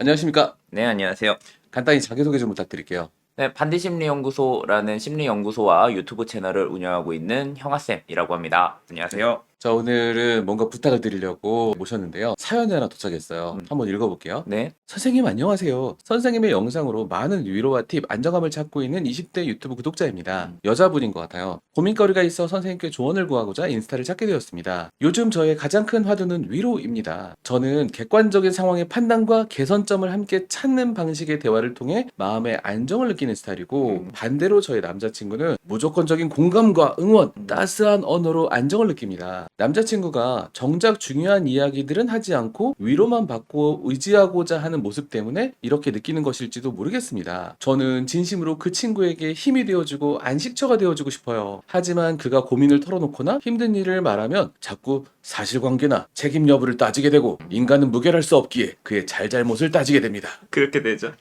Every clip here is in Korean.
안녕하십니까. 네, 안녕하세요. 간단히 자기소개 좀 부탁드릴게요. 네, 반디심리연구소라는 심리연구소와 유튜브 채널을 운영하고 있는 형아쌤이라고 합니다. 안녕하세요. 자, 오늘은 뭔가 부탁을 드리려고 모셨는데요. 사연이 하나 도착했어요. 한번 읽어볼게요. 네, 선생님 안녕하세요. 선생님의 영상으로 많은 위로와 팁, 안정감을 찾고 있는 20대 유튜브 구독자입니다. 여자분인 것 같아요. 고민거리가 있어 선생님께 조언을 구하고자 인스타를 찾게 되었습니다. 요즘 저의 가장 큰 화두는 위로입니다. 저는 객관적인 상황의 판단과 개선점을 함께 찾는 방식의 대화를 통해 마음의 안정을 느끼는 스타일이고 반대로 저의 남자친구는 무조건적인 공감과 응원, 따스한 언어로 안정을 느낍니다. 남자친구가 정작 중요한 이야기들은 하지 않고 위로만 받고 의지하고자 하는 모습 때문에 이렇게 느끼는 것일지도 모르겠습니다. 저는 진심으로 그 친구에게 힘이 되어주고 안식처가 되어주고 싶어요. 하지만 그가 고민을 털어놓거나 힘든 일을 말하면 자꾸 사실관계나 책임 여부를 따지게 되고 인간은 무결할 수 없기에 그의 잘잘못을 따지게 됩니다. 그렇게 되죠.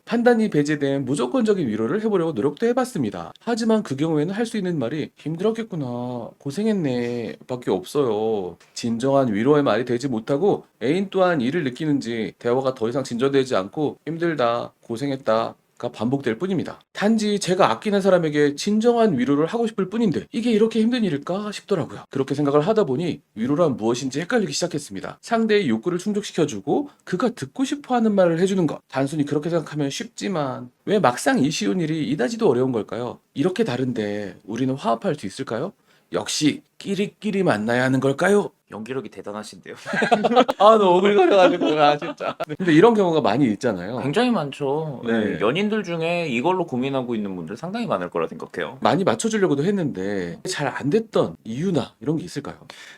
판단이 배제된 무조건적인 위로를 해보려고 노력도 해봤습니다. 하지만 그 경우에는 할 수 있는 말이 힘들었겠구나, 고생했네 밖에 없어요. 진정한 위로의 말이 되지 못하고 애인 또한 이를 느끼는지 대화가 더 이상 진전되지 않고 힘들다, 고생했다 가 반복될 뿐입니다. 단지 제가 아끼는 사람에게 진정한 위로를 하고 싶을 뿐인데 이게 이렇게 힘든 일일까 싶더라고요. 그렇게 생각을 하다 보니 위로란 무엇인지 헷갈리기 시작했습니다. 상대의 욕구를 충족시켜주고 그가 듣고 싶어하는 말을 해주는 것. 단순히 그렇게 생각하면 쉽지만 왜 막상 이 쉬운 일이 이다지도 어려운 걸까요? 이렇게 다른데 우리는 화합할 수 있을까요? 역시 끼리끼리 만나야 하는 걸까요? 연기력이 대단하신데요. 아, 너무 오글거려가지고 진짜. 근데 이런 경우가 많이 있잖아요. 굉장히 많죠. 네. 네, 연인들 중에 이걸로 고민하고 있는 분들 상당히 많을 거라 생각해요. 많이 맞춰주려고도 했는데 잘 안 됐던 이유나 이런 게 있을까요?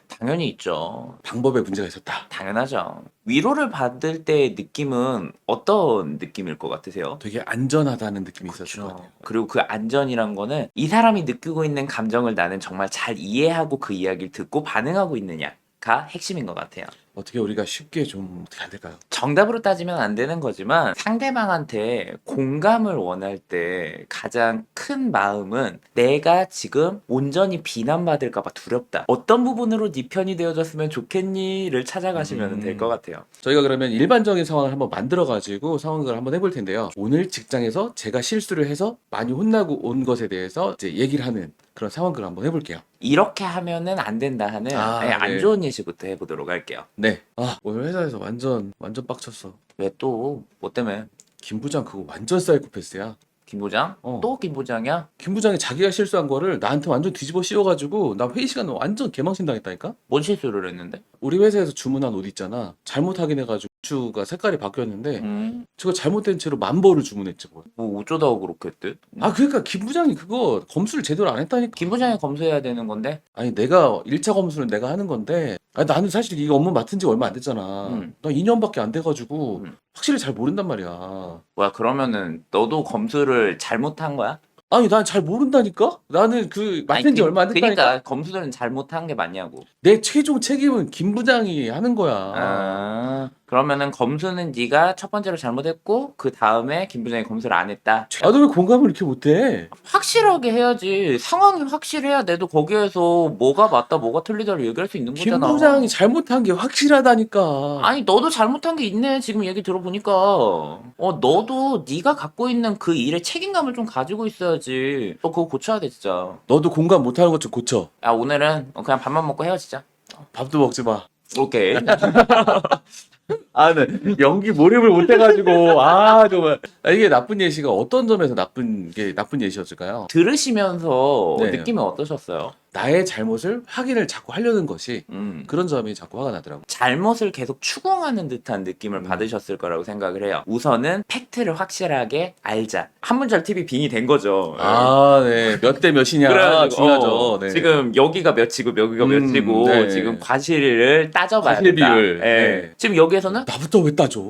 당연히 있죠. 방법에 문제가 있었다. 당연하죠. 위로를 받을 때의 느낌은 어떤 느낌일 것 같으세요? 되게 안전하다는 느낌이 있었을 것 같아요. 그리고 그 안전이란 거는 이 사람이 느끼고 있는 감정을 나는 정말 잘 이해하고 그 이야기를 듣고 반응하고 있느냐가 핵심인 것 같아요. 어떻게 우리가 쉽게 좀 어떻게 안 될까요? 정답으로 따지면 안 되는 거지만 상대방한테 공감을 원할 때 가장 큰 마음은 내가 지금 온전히 비난받을까 봐 두렵다. 어떤 부분으로 네 편이 되어줬으면 좋겠니를 찾아가시면 될 것 같아요. 저희가 그러면 일반적인 상황을 한번 만들어가지고 상황을 한번 해볼 텐데요. 오늘 직장에서 제가 실수를 해서 많이 혼나고 온 것에 대해서 이제 얘기를 하는 그런 상황을 한번 해볼게요. 이렇게 하면은 안 된다 하는 네. 안 좋은 예시부터 해보도록 할게요. 네. 오늘 회사에서 완전 빡쳤어. 왜 또 뭐 때문에? 김 부장 그거 완전 사이코패스야. 김 부장? 또 김 부장이야? 김 부장이 자기가 실수한 거를 나한테 완전 뒤집어 씌워가지고 나 회의 시간에 완전 개망신 당했다니까? 뭔 실수를 했는데? 우리 회사에서 주문한 옷 있잖아. 잘못 확인해가지고 슈가 색깔이 바뀌었는데 저거 잘못된 채로 10,000벌을 주문했지 뭐. 뭐 어쩌다가 그렇게 했대? 그러니까 김 부장이 그거 검수를 제대로 안 했다니까. 김 부장이 검수해야 되는 건데? 아니 내가 1차 검수는 내가 하는 건데 나는 사실 이 업무 맡은 지 얼마 안 됐잖아. 나 2년밖에 안 돼가지고 확실히 잘 모른단 말이야. 뭐야, 그러면은 너도 검수를 잘못한 거야? 아니 난 잘 모른다니까? 나는 맡은 지 얼마 안 됐다니까? 그러니까 검수들은 잘못한 게 맞냐고. 내 최종 책임은 김 부장이 하는 거야. 그러면은 검수는 네가 첫 번째로 잘못했고 그 다음에 김 부장이 검수를 안 했다. 너 왜 공감을 이렇게 못해? 확실하게 해야지. 상황이 확실해야 내도 거기에서 뭐가 맞다 뭐가 틀리다를 얘기할 수 있는 김 거잖아. 부장이 잘못한 게 확실하다니까. 아니 너도 잘못한 게 있네. 지금 얘기 들어보니까 너도 네가 갖고 있는 그 일에 책임감을 좀 가지고 있어야지. 너 그거 고쳐야 돼 진짜. 너도 공감 못하는 것 좀 고쳐. 야, 오늘은 그냥 밥만 먹고 헤어지자. 밥도 먹지 마. 오케이. 네. 연기 몰입을 못해가지고 정말 이게 나쁜 예시가 어떤 점에서 나쁜 예시였을까요? 들으시면서 네. 느낌이 어떠셨어요? 나의 잘못을 확인을 자꾸 하려는 것이 그런 점이 자꾸 화가 나더라고. 잘못을 계속 추궁하는 듯한 느낌을 받으셨을 거라고 생각을 해요. 우선은 팩트를 확실하게 알자. 한 문자로 TV 빙이 된 거죠. 네. 몇 대 몇이냐 그래가지고, 중요하죠. 네. 지금 여기가 몇이고 여기가 몇이고 네. 지금 과실을 따져봐야 과실 된다. 비율. 예. 네. 지금 여기에서는 나부터 왜 따져?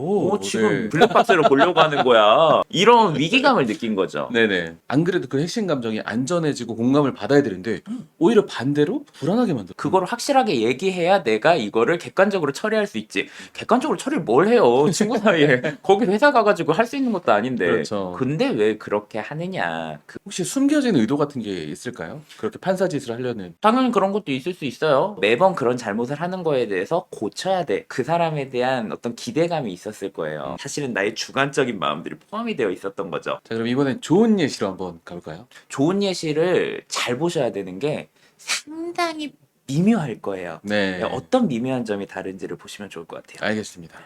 지금 네. 블랙박스를 보려고 하는 거야. 이런 위기감을 느낀 거죠. 네네. 안 그래도 그 핵심 감정이 안전해지고 공감을 받아야 되는데 오히려 반대로 불안하게 만들어. 그거를 확실하게 얘기해야 내가 이거를 객관적으로 처리할 수 있지. 객관적으로 처리를 뭘 해요? 친구 사이에. 거기 회사 가가지고 할 수 있는 것도 아닌데. 그렇죠. 근데 왜 그렇게 하느냐. 혹시 숨겨진 의도 같은 게 있을까요? 그렇게 판사짓을 하려는. 당연히 그런 것도 있을 수 있어요. 매번 그런 잘못을 하는 거에 대해서 고쳐야 돼. 그 사람에 대한 어떤 기대감이 있었을 거예요. 사실은 나의 주관적인 마음들이 포함이 되어 있었던 거죠. 자, 그럼 이번엔 좋은 예시로 한번 가볼까요? 좋은 예시를 잘 보셔야 되는 게 상당히 미묘할 거예요. 네. 어떤 미묘한 점이 다른지를 보시면 좋을 것 같아요. 알겠습니다.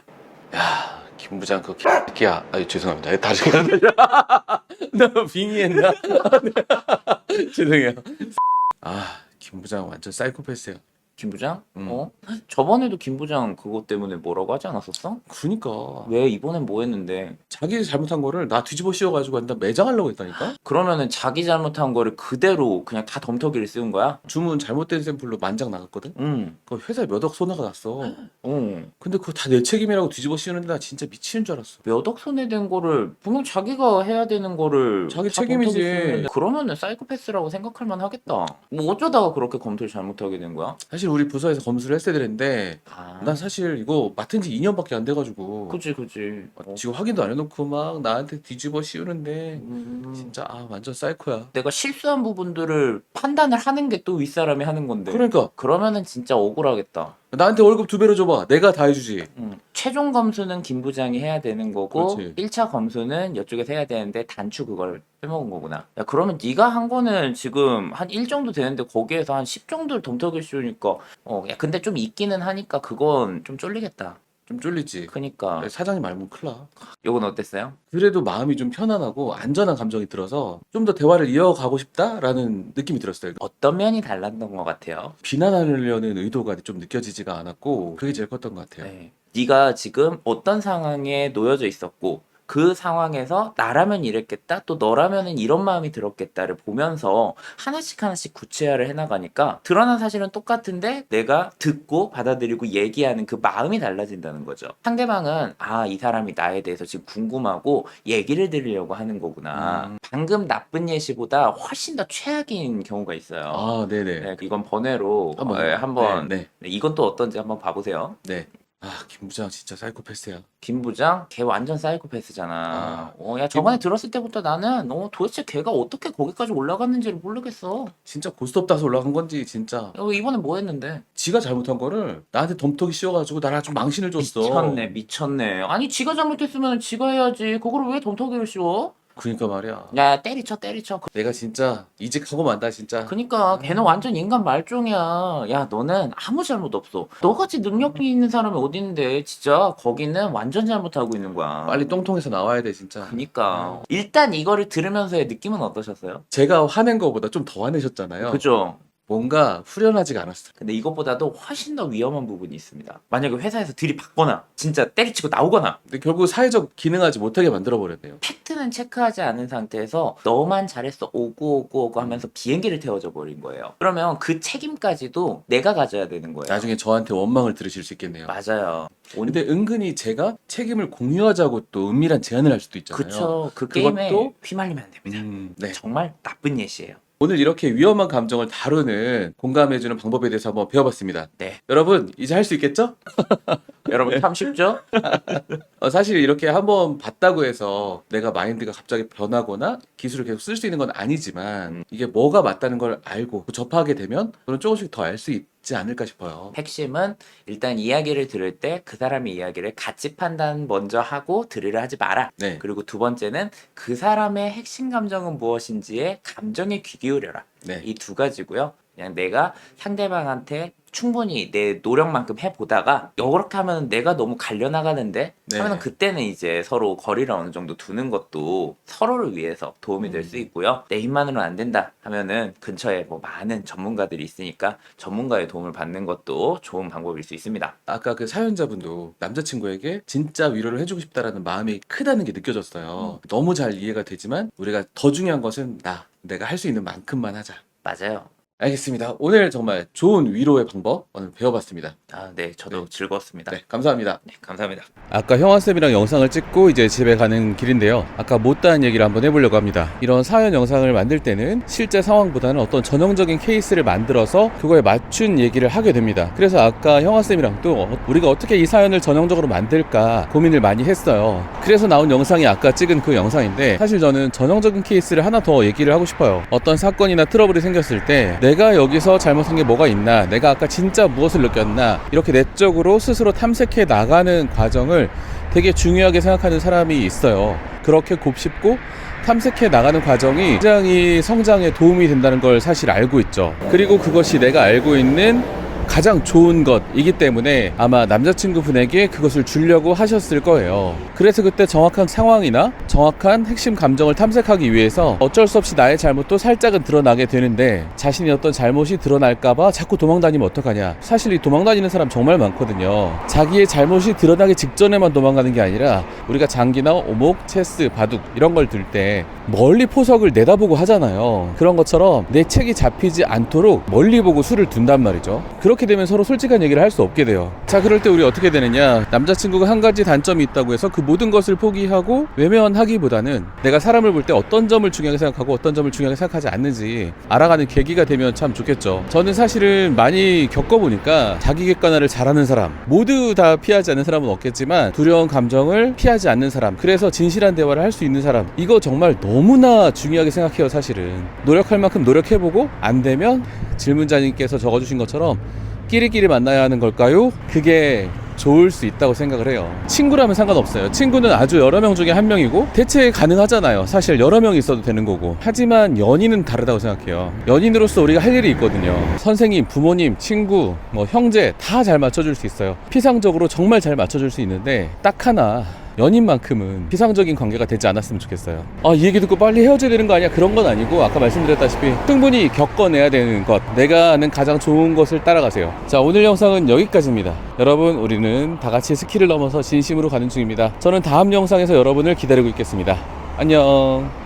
야, 김 부장 그 개새끼야. 아, 죄송합니다. 다시 너무 빙의했나? 죄송해요. 아, 김 부장 완전 사이코패스예요. 김 부장? 음. 저번에도 김 부장 그것 때문에 뭐라고 하지 않았었어? 그니까 왜 이번엔 뭐 했는데? 자기 잘못한 거를 나 뒤집어 씌워가지고 한다 매장하려고 했다니까? 그러면은 자기 잘못한 거를 그대로 그냥 다 덤터기를 씌운 거야? 주문 잘못된 샘플로 만장 나갔거든? 응. 그 회사에 몇 억 손해가 났어. 응. 근데 그거 다 내 책임이라고 뒤집어 씌우는데 나 진짜 미치는 줄 알았어. 몇 억 손해된 거를 분명 자기가 해야 되는 거를 자기 다 책임이지. 검토기 쓰는데 그러면은 사이코패스라고 생각할 만 하겠다. 뭐 어쩌다가 그렇게 검토를 잘못하게 된 거야? 사실 우리 부서에서 검수를 했어야 되는데 아, 난 사실 이거 맡은 지 2년밖에 안 돼가지고 그치. 지금 확인도 안 해놓고 막 나한테 뒤집어 씌우는데 음, 진짜 완전 사이코야. 내가 실수한 부분들을 판단을 하는 게 또 윗사람이 하는 건데. 그러니까 그러면은 진짜 억울하겠다. 나한테 월급 2배로 줘봐. 내가 다 해주지. 최종 검수는 김 부장이 해야 되는 거고 그렇지. 1차 검수는 이쪽에서 해야 되는데 단추 그걸 빼먹은 거구나. 야, 그러면 네가 한 거는 지금 한 1 정도 되는데 거기에서 한 10 정도를 덤터기 씌우니까 야, 근데 좀 있기는 하니까 그건 좀 쫄리겠다. 좀 쫄리지. 그니까 사장님 알면 큰일 나. 요건 어땠어요? 그래도 마음이 좀 편안하고 안전한 감정이 들어서 좀 더 대화를 이어가고 싶다라는 느낌이 들었어요. 어떤 면이 달랐던 것 같아요? 비난하려는 의도가 좀 느껴지지가 않았고 그게 제일 컸던 것 같아요. 네. 네가 지금 어떤 상황에 놓여져 있었고 그 상황에서 나라면 이랬겠다 또 너라면은 이런 마음이 들었겠다를 보면서 하나씩 구체화를 해나가니까 드러난 사실은 똑같은데 내가 듣고 받아들이고 얘기하는 그 마음이 달라진다는 거죠. 상대방은 이 사람이 나에 대해서 지금 궁금하고 얘기를 들으려고 하는 거구나. 방금 나쁜 예시보다 훨씬 더 최악인 경우가 있어요. 아, 네네. 네, 이건 번외로 한번 한번 네. 네, 이건 또 어떤지 한번 봐보세요. 네. 김 부장 진짜 사이코패스야. 김 부장? 걔 완전 사이코패스잖아. 야, 저번에 들었을 때부터 나는 도대체 걔가 어떻게 거기까지 올라갔는지를 모르겠어. 진짜 고스톱 따서 올라간 건지 진짜 이번에 뭐 했는데? 지가 잘못한 거를 나한테 덤터기 씌워가지고 나랑 좀 망신을 줬어. 미쳤네. 아니, 지가 잘못했으면 지가 해야지. 그걸 왜 덤터기를 씌워? 그러니까 말이야. 야, 때리쳐. 내가 진짜 이직하고 만다 진짜. 그니까 걔는 완전 인간 말종이야. 야, 너는 아무 잘못 없어. 너같이 능력이 있는 사람이 어디 있는데 진짜 거기는 완전 잘못하고 있는 거야. 빨리 똥통에서 나와야 돼 진짜. 그니까 일단 이거를 들으면서의 느낌은 어떠셨어요? 제가 화낸 거보다 좀 더 화내셨잖아요. 그죠? 뭔가 후련하지가 않았어. 근데 이것보다도 훨씬 더 위험한 부분이 있습니다. 만약에 회사에서 들이받거나 진짜 때리치고 나오거나 근데 결국 사회적 기능하지 못하게 만들어 버렸네요. 팩트는 체크하지 않은 상태에서 너만 잘했어 오고 하면서 비행기를 태워줘 버린 거예요. 그러면 그 책임까지도 내가 가져야 되는 거예요. 나중에 저한테 원망을 들으실 수 있겠네요. 맞아요. 근데 은근히 제가 책임을 공유하자고 또 은밀한 제안을 할 수도 있잖아요. 그쵸. 그 그것도- 게임에 휘말리면 안 됩니다. 네. 정말 나쁜 예시예요. 오늘 이렇게 위험한 감정을 다루는 공감해주는 방법에 대해서 한번 배워봤습니다. 네. 여러분 이제 할 수 있겠죠? 여러분 참 쉽죠? 사실 이렇게 한번 봤다고 해서 내가 마인드가 갑자기 변하거나 기술을 계속 쓸 수 있는 건 아니지만 이게 뭐가 맞다는 걸 알고 접하게 되면 저는 조금씩 더 알 수 있지 않을까 싶어요. 핵심은 일단 이야기를 들을 때 그 사람의 이야기를 가치 판단 먼저 하고 들으려 하지 마라. 네. 그리고 두 번째는 그 사람의 핵심 감정은 무엇인지에 감정에 귀 기울여라. 네. 이 두 가지고요. 그냥 내가 상대방한테 충분히 내 노력만큼 해보다가 이렇게 하면 내가 너무 갈려나가는데 네. 하면 그때는 이제 서로 거리를 어느 정도 두는 것도 서로를 위해서 도움이 될 수 있고요. 내 힘만으로는 안 된다 하면은 근처에 뭐 많은 전문가들이 있으니까 전문가의 도움을 받는 것도 좋은 방법일 수 있습니다. 아까 그 사연자분도 남자친구에게 진짜 위로를 해주고 싶다라는 마음이 크다는 게 느껴졌어요. 너무 잘 이해가 되지만 우리가 더 중요한 것은 내가 할 수 있는 만큼만 하자. 맞아요. 알겠습니다. 오늘 정말 좋은 위로의 방법 오늘 배워봤습니다. 네, 저도 즐거웠습니다. 네, 감사합니다. 네, 감사합니다. 아까 형아쌤이랑 영상을 찍고 이제 집에 가는 길인데요. 아까 못다한 얘기를 한번 해보려고 합니다. 이런 사연 영상을 만들 때는 실제 상황보다는 어떤 전형적인 케이스를 만들어서 그거에 맞춘 얘기를 하게 됩니다. 그래서 아까 형아쌤이랑 또 우리가 어떻게 이 사연을 전형적으로 만들까 고민을 많이 했어요. 그래서 나온 영상이 아까 찍은 그 영상인데 사실 저는 전형적인 케이스를 하나 더 얘기를 하고 싶어요. 어떤 사건이나 트러블이 생겼을 때 내가 여기서 잘못한 게 뭐가 있나, 내가 아까 진짜 무엇을 느꼈나, 이렇게 내적으로 스스로 탐색해 나가는 과정을 되게 중요하게 생각하는 사람이 있어요. 그렇게 곱씹고 탐색해 나가는 과정이 굉장히 성장에 도움이 된다는 걸 사실 알고 있죠. 그리고 그것이 내가 알고 있는 가장 좋은 것이기 때문에 아마 남자친구분에게 그것을 주려고 하셨을 거예요. 그래서 그때 정확한 상황이나 정확한 핵심 감정을 탐색하기 위해서 어쩔 수 없이 나의 잘못도 살짝은 드러나게 되는데, 자신이 어떤 잘못이 드러날까봐 자꾸 도망다니면 어떡하냐. 사실 이 도망다니는 사람 정말 많거든요. 자기의 잘못이 드러나기 직전에만 도망가는 게 아니라, 우리가 장기나 오목, 체스, 바둑 이런 걸 들 때 멀리 포석을 내다보고 하잖아요. 그런 것처럼 내 책이 잡히지 않도록 멀리 보고 수를 둔단 말이죠. 그렇게 되면 서로 솔직한 얘기를 할 수 없게 돼요. 자, 그럴 때 우리 어떻게 되느냐, 남자친구가 한 가지 단점이 있다고 해서 그 모든 것을 포기하고 외면하기보다는 내가 사람을 볼 때 어떤 점을 중요하게 생각하고 어떤 점을 중요하게 생각하지 않는지 알아가는 계기가 되면 참 좋겠죠. 저는 사실은 많이 겪어보니까 자기 객관화를 잘하는 사람, 모두 다 피하지 않는 사람은 없겠지만 두려운 감정을 피하지 않는 사람, 그래서 진실한 대화를 할 수 있는 사람, 이거 정말 너무나 중요하게 생각해요. 사실은 노력할 만큼 노력해보고 안 되면 질문자님께서 적어주신 것처럼 끼리끼리 만나야 하는 걸까요? 그게 좋을 수 있다고 생각을 해요. 친구라면 상관없어요. 친구는 아주 여러 명 중에 한 명이고 대체 가능하잖아요. 사실 여러 명이 있어도 되는 거고. 하지만 연인은 다르다고 생각해요. 연인으로서 우리가 할 일이 있거든요. 선생님, 부모님, 친구, 뭐 형제 다 잘 맞춰줄 수 있어요. 피상적으로 정말 잘 맞춰줄 수 있는데 딱 하나, 연인만큼은 피상적인 관계가 되지 않았으면 좋겠어요. 이 얘기 듣고 빨리 헤어져야 되는 거 아니야? 그런 건 아니고, 아까 말씀드렸다시피 충분히 겪어내야 되는 것, 내가 아는 가장 좋은 것을 따라가세요. 자, 오늘 영상은 여기까지입니다. 여러분, 우리는 다 같이 스킬을 넘어서 진심으로 가는 중입니다. 저는 다음 영상에서 여러분을 기다리고 있겠습니다. 안녕.